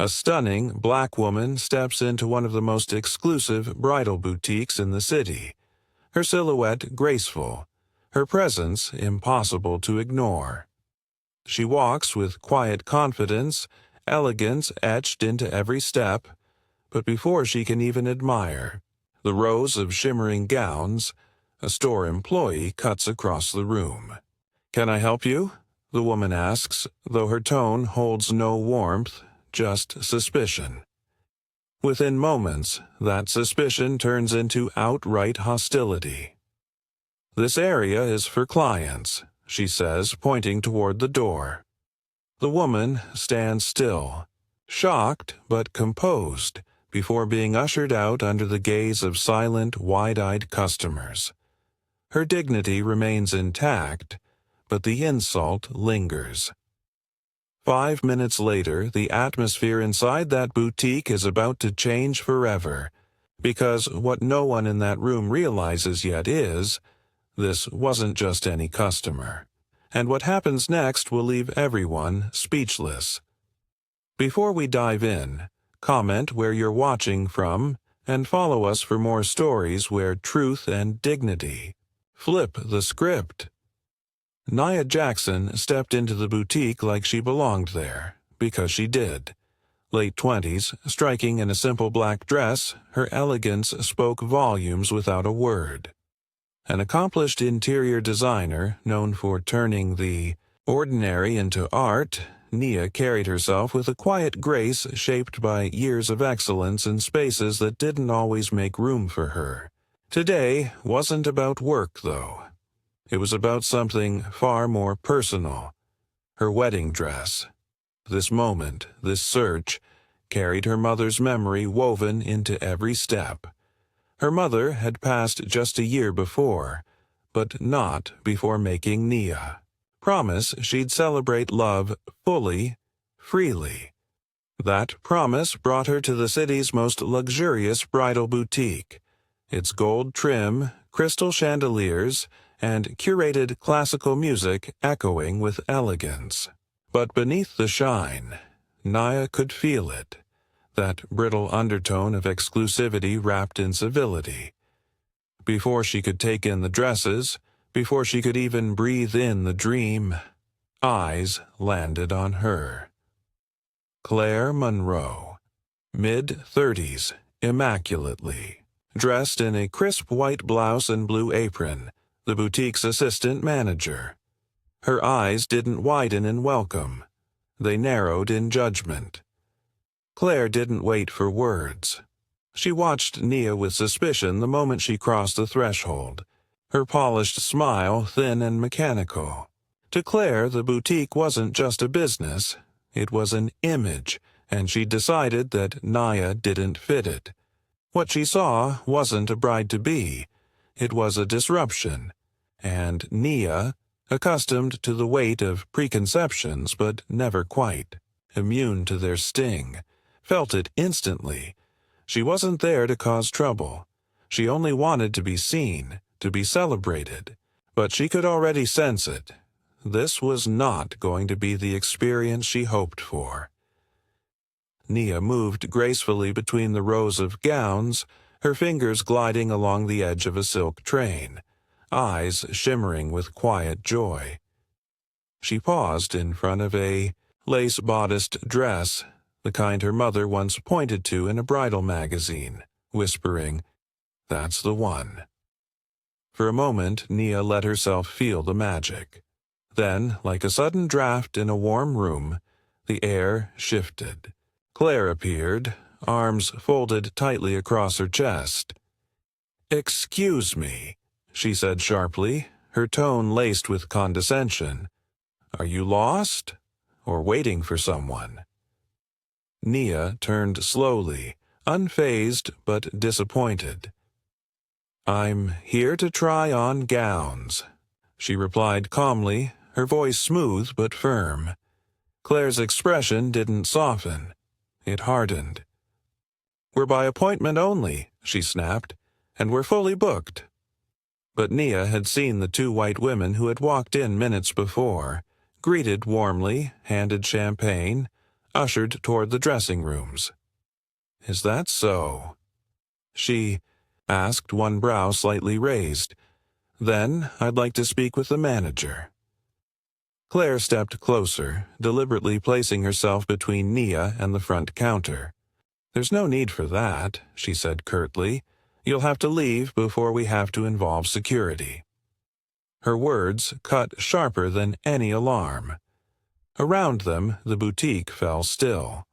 A stunning black woman steps into one of the most exclusive bridal boutiques in the city, her silhouette graceful, her presence impossible to ignore. She walks with quiet confidence, elegance etched into every step, but before she can even admire the rows of shimmering gowns, a store employee cuts across the room. "Can I help you?" the woman asks, though her tone holds no warmth, just suspicion. Within moments, that suspicion turns into outright hostility. "This area is for clients," she says, pointing toward the door. The woman stands still, shocked but composed, before being ushered out under the gaze of silent, wide-eyed customers. Her dignity remains intact, but the insult lingers. 5 minutes later, the atmosphere inside that boutique is about to change forever, because what no one in that room realizes yet is, this wasn't just any customer. And what happens next will leave everyone speechless. Before we dive in, comment where you're watching from, and follow us for more stories where truth and dignity flip the script. Nia Jackson stepped into the boutique like she belonged there, because she did. Late 20s, striking in a simple black dress, her elegance spoke volumes without a word. An accomplished interior designer known for turning the ordinary into art, Nia carried herself with a quiet grace shaped by years of excellence in spaces that didn't always make room for her. Today wasn't about work, though. It was about something far more personal. Her wedding dress. This moment, this search, carried her mother's memory woven into every step. Her mother had passed just a year before, but not before making Nia promise she'd celebrate love fully, freely. That promise brought her to the city's most luxurious bridal boutique. Its gold trim, crystal chandeliers, and curated classical music echoing with elegance. But beneath the shine, Nia could feel it, that brittle undertone of exclusivity wrapped in civility. Before she could take in the dresses, before she could even breathe in the dream, eyes landed on her. Claire Monroe, mid-30s, immaculately, dressed in a crisp white blouse and blue apron, the boutique's assistant manager. Her eyes didn't widen in welcome. They narrowed in judgment. Claire didn't wait for words. She watched Nia with suspicion the moment she crossed the threshold, her polished smile thin and mechanical. To Claire, the boutique wasn't just a business, it was an image, and she decided that Nia didn't fit it. What she saw wasn't a bride-to-be, it was a disruption, and Nia, accustomed to the weight of preconceptions but never quite immune to their sting, felt it instantly. She wasn't there to cause trouble. She only wanted to be seen, to be celebrated. But she could already sense it. This was not going to be the experience she hoped for. Nia moved gracefully between the rows of gowns, her fingers gliding along the edge of a silk train, eyes shimmering with quiet joy. She paused in front of a lace-bodiced dress, the kind her mother once pointed to in a bridal magazine, whispering, "That's the one." For a moment, Nia let herself feel the magic. Then, like a sudden draft in a warm room, the air shifted. Claire appeared, arms folded tightly across her chest. "Excuse me," she said sharply, her tone laced with condescension. "Are you lost? Or waiting for someone?" Nia turned slowly, unfazed but disappointed. "I'm here to try on gowns," she replied calmly, her voice smooth but firm. Claire's expression didn't soften. It hardened. "We're by appointment only," she snapped, "and we're fully booked." But Nia had seen the two white women who had walked in minutes before, greeted warmly, handed champagne, ushered toward the dressing rooms. "Is that so?" she asked, one brow slightly raised. "Then I'd like to speak with the manager." Claire stepped closer, deliberately placing herself between Nia and the front counter. "There's no need for that," she said curtly. "You'll have to leave before we have to involve security." Her words cut sharper than any alarm. Around them, the boutique fell still.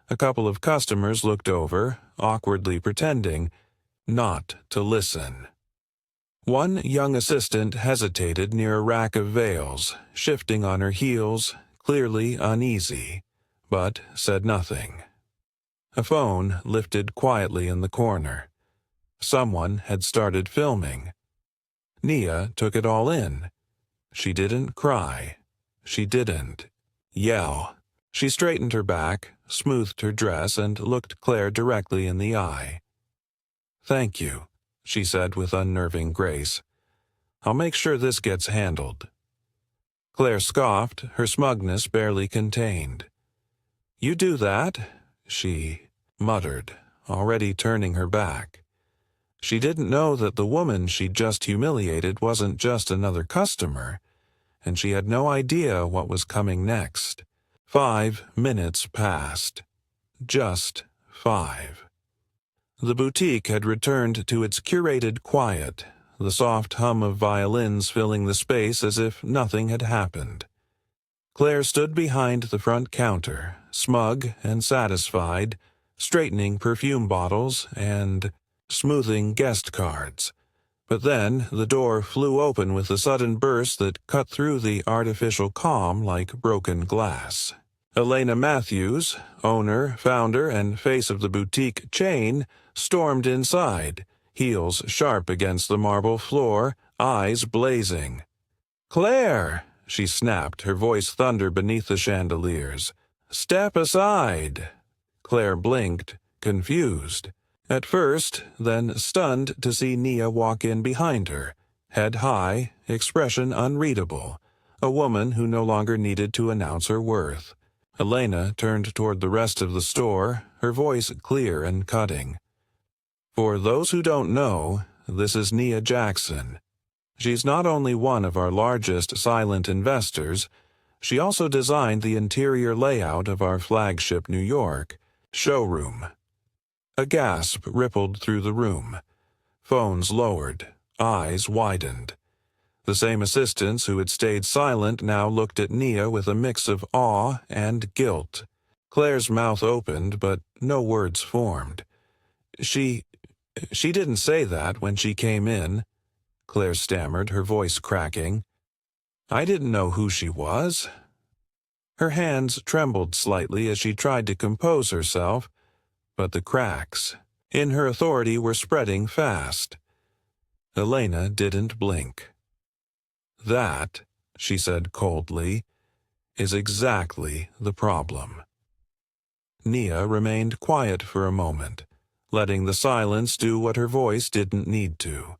A couple of customers looked over, awkwardly pretending not to listen. One young assistant hesitated near a rack of veils, shifting on her heels, clearly uneasy, but said nothing. A phone lifted quietly in the corner. Someone had started filming. Nia took it all in. She didn't cry. She didn't yell. She straightened her back, smoothed her dress, and looked Claire directly in the eye. "Thank you," she said with unnerving grace. "I'll make sure this gets handled." Claire scoffed, her smugness barely contained. "You do that?" she muttered, already turning her back. She didn't know that the woman she'd just humiliated wasn't just another customer, and she had no idea what was coming next. 5 minutes passed. Just 5. The boutique had returned to its curated quiet, the soft hum of violins filling the space as if nothing had happened. Claire stood behind the front counter, smug and satisfied, straightening perfume bottles and smoothing guest cards. But then the door flew open with a sudden burst that cut through the artificial calm like broken glass. Elena Matthews, owner, founder, and face of the boutique chain, stormed inside, heels sharp against the marble floor, eyes blazing. "Claire!" she snapped, her voice thunder beneath the chandeliers. "Step aside!" Claire blinked, confused. At first, then stunned to see Nia walk in behind her, head high, expression unreadable, a woman who no longer needed to announce her worth. Elena turned toward the rest of the store, her voice clear and cutting. "For those who don't know, this is Nia Jackson. She's not only one of our largest silent investors, she also designed the interior layout of our flagship New York showroom." A gasp rippled through the room. Phones lowered, eyes widened. The same assistants who had stayed silent now looked at Nia with a mix of awe and guilt. Claire's mouth opened, but no words formed. She didn't say that when she came in," Claire stammered, her voice cracking. "I didn't know who she was." Her hands trembled slightly as she tried to compose herself, but the cracks in her authority were spreading fast. Elena didn't blink. "That," she said coldly, "is exactly the problem." Nia remained quiet for a moment, letting the silence do what her voice didn't need to.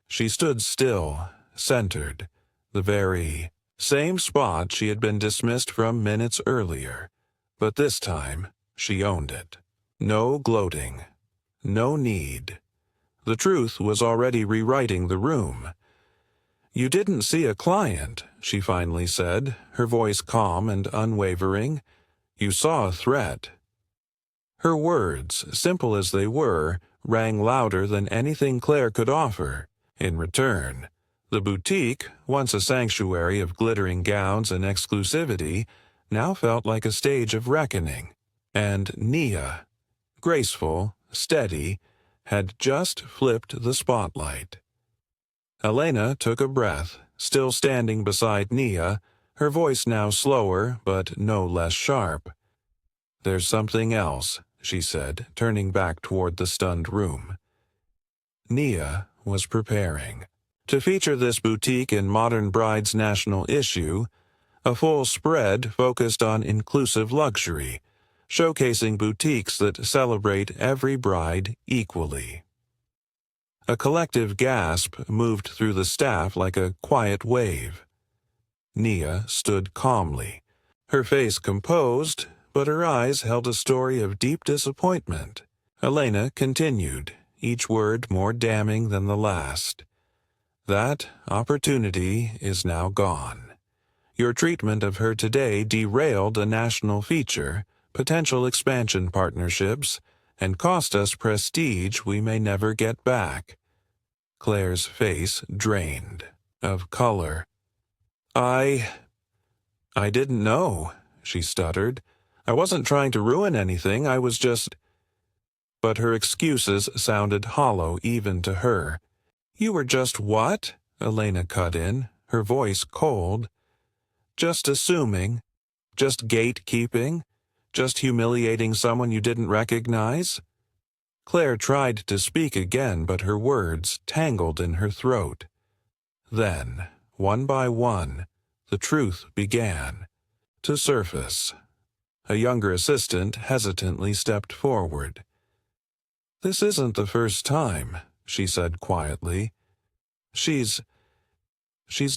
She stood still, centered, the very same spot she had been dismissed from minutes earlier, but this time she owned it. No gloating. No need. The truth was already rewriting the room. "You didn't see a client," she finally said, her voice calm and unwavering. "You saw a threat." Her words, simple as they were, rang louder than anything Claire could offer. In return, the boutique, once a sanctuary of glittering gowns and exclusivity, now felt like a stage of reckoning. And Nia, graceful, steady, had just flipped the spotlight. Elena took a breath, still standing beside Nia, her voice now slower but no less sharp. "There's something else," she said, turning back toward the stunned room. Nia was preparing to feature this boutique in Modern Bride's national issue, a full spread focused on inclusive luxury, showcasing boutiques that celebrate every bride equally. A collective gasp moved through the staff like a quiet wave. Nia stood calmly, her face composed, but her eyes held a story of deep disappointment. Elena continued, each word more damning than the last. That opportunity is now gone. Your treatment of her today derailed a national feature, potential expansion partnerships, and cost us prestige we may never get back. Claire's face drained of color. I didn't know, she stuttered. I wasn't trying to ruin anything, I was just... But her excuses sounded hollow even to her. You were just what? Elena cut in, her voice cold. Just assuming. Just gatekeeping. Just humiliating someone you didn't recognize. Claire tried to speak again, but her words tangled in her throat. Then, one by one, the truth began to surface. A younger assistant hesitantly stepped forward. This isn't the first time, she said quietly. She's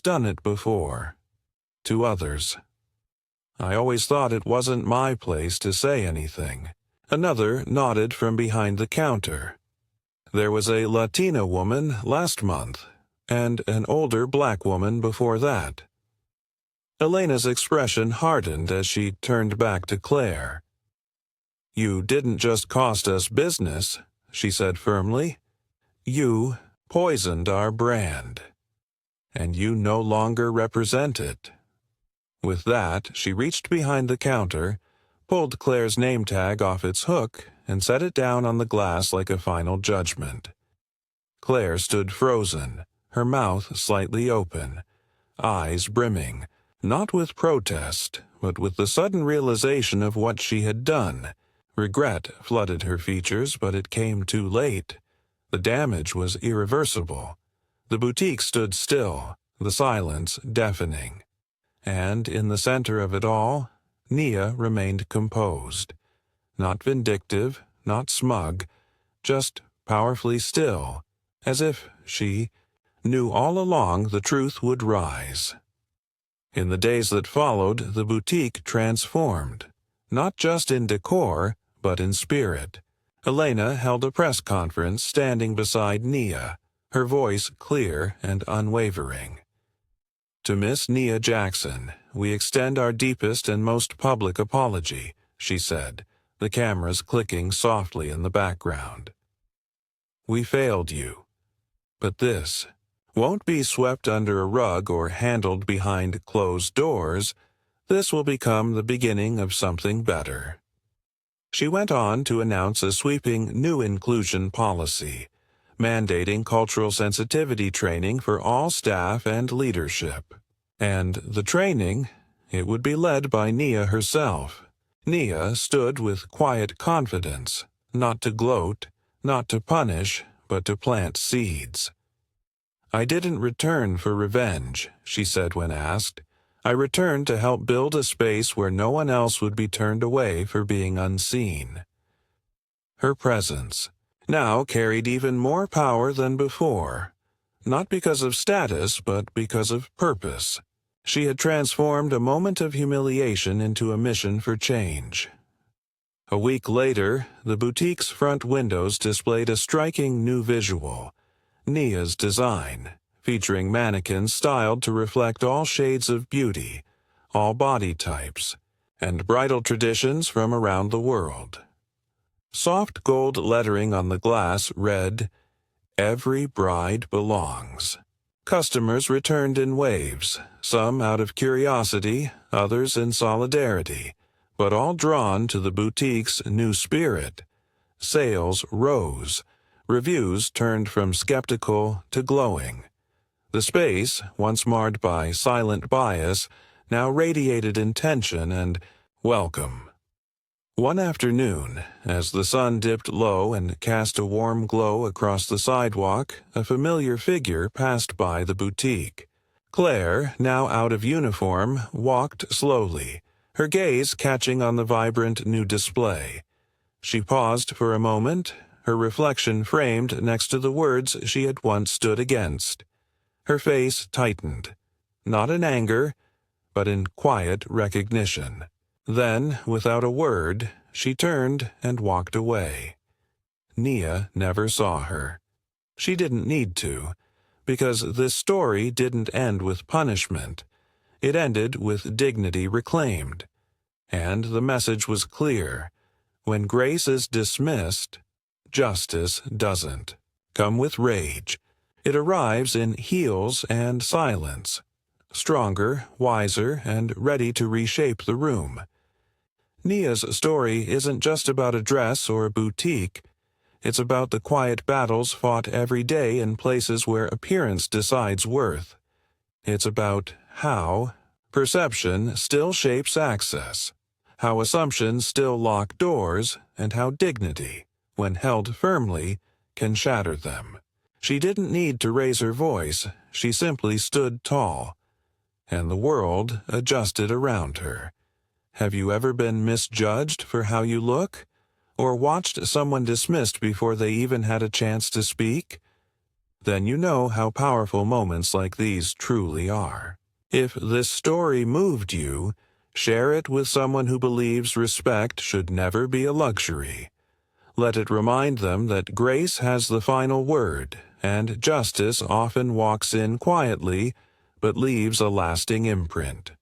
done it before. To others. I always thought it wasn't my place to say anything. Another nodded from behind the counter. There was a Latina woman last month, and an older black woman before that. Elena's expression hardened as she turned back to Claire. You didn't just cost us business, she said firmly. You poisoned our brand, and you no longer represent it. With that, she reached behind the counter, pulled Claire's name tag off its hook, and set it down on the glass like a final judgment. Claire stood frozen, her mouth slightly open, eyes brimming, not with protest, but with the sudden realization of what she had done. Regret flooded her features, but it came too late. The damage was irreversible. The boutique stood still, the silence deafening. And in the center of it all, Nia remained composed. Not vindictive, not smug, just powerfully still, as if she knew all along the truth would rise. In the days that followed, the boutique transformed, not just in decor, but in spirit. Elena held a press conference standing beside Nia, her voice clear and unwavering. To Miss Nia Jackson, we extend our deepest and most public apology, she said, the cameras clicking softly in the background. We failed you. But this won't be swept under a rug or handled behind closed doors. This will become the beginning of something better. She went on to announce a sweeping new inclusion policy, mandating cultural sensitivity training for all staff and leadership. And the training, it would be led by Nia herself. Nia stood with quiet confidence, not to gloat, not to punish, but to plant seeds. I didn't return for revenge, she said when asked. I returned to help build a space where no one else would be turned away for being unseen. Her presence now carried even more power than before, not because of status, but because of purpose. She had transformed a moment of humiliation into a mission for change. A week later, the boutique's front windows displayed a striking new visual, Nia's design, featuring mannequins styled to reflect all shades of beauty, all body types, and bridal traditions from around the world. Soft gold lettering on the glass read, "Every bride belongs." Customers returned in waves, some out of curiosity, others in solidarity, but all drawn to the boutique's new spirit. Sales rose. Reviews turned from skeptical to glowing. The space, once marred by silent bias, now radiated intention and welcome. One afternoon, as the sun dipped low and cast a warm glow across the sidewalk, a familiar figure passed by the boutique. Claire, now out of uniform, walked slowly, her gaze catching on the vibrant new display. She paused for a moment, her reflection framed next to the words she had once stood against. Her face tightened, not in anger, but in quiet recognition. Then, without a word, she turned and walked away. Nia never saw her. She didn't need to, because this story didn't end with punishment. It ended with dignity reclaimed. And the message was clear. When grace is dismissed, justice doesn't come with rage. It arrives in heels and silence, stronger, wiser, and ready to reshape the room. Nia's story isn't just about a dress or a boutique. It's about the quiet battles fought every day in places where appearance decides worth. It's about how perception still shapes access, how assumptions still lock doors, and how dignity, when held firmly, can shatter them. She didn't need to raise her voice, she simply stood tall, and the world adjusted around her. Have you ever been misjudged for how you look? Or watched someone dismissed before they even had a chance to speak? Then you know how powerful moments like these truly are. If this story moved you, share it with someone who believes respect should never be a luxury. Let it remind them that grace has the final word, and justice often walks in quietly, but leaves a lasting imprint.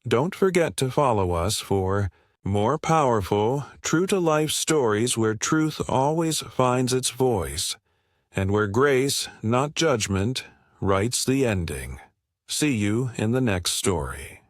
Don't forget to follow us for more powerful, true-to-life stories where truth always finds its voice, and where grace, not judgment, writes the ending. See you in the next story.